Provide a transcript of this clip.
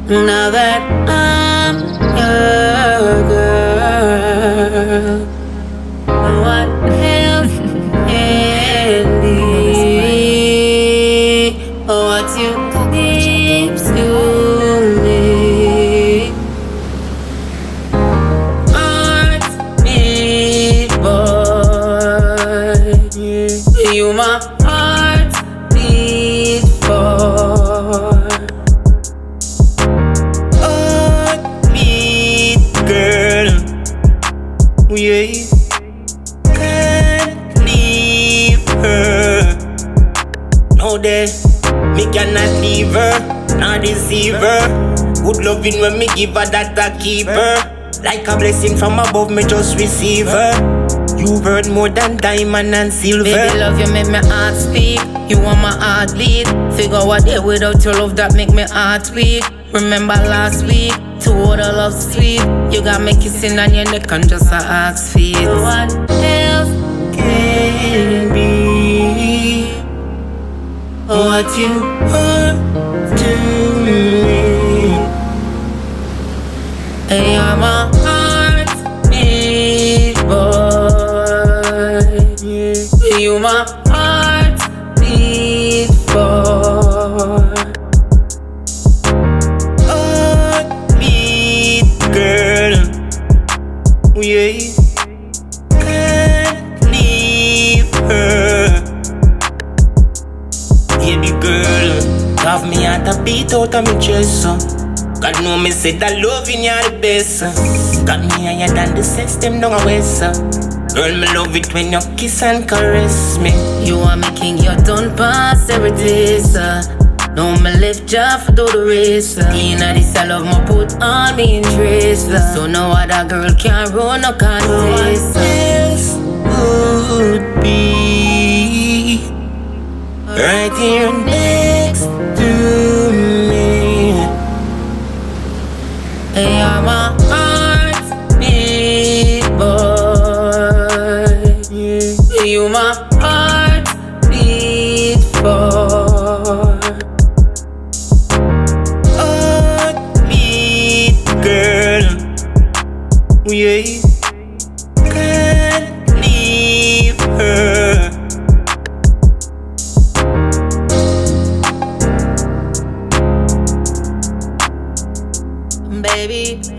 Now that I'm your girl, what else can be? What you give to me? Heartbeat boy, you my heartbeat for. Heartbeat girl, yeah, can't leave her. No day, me cannot leave her, not deceive her. Good loving when me give her, that I keep her. Like a blessing from above, me just receive her. You worth more than diamond and silver. Baby, love you make me heart speak. You want my heart bleed. Figure what day without your love that make me heart weak. Remember last week, to all the love sweet. You got me kissing on your neck and just a ask for it. What else can be? What you are to me? Hey, I'm a Heartbeat boy, you my heartbeat for. Heartbeat girl, yeah, can't leave her. Baby girl, have me at a beat out of my chest, so God know me say that loving you the best. Got me higher than the system down a west. Girl, me love it when you kiss and caress me. You are making your done pass every day, sir. No, me left job for do the race. Inna this I love my put on me interest. So no other girl can run no contest. What else would be right here next to me? Hey, I'm a Heartbeat boy, you my heartbeat for. Heartbeat girl, yeah, can't leave her. baby.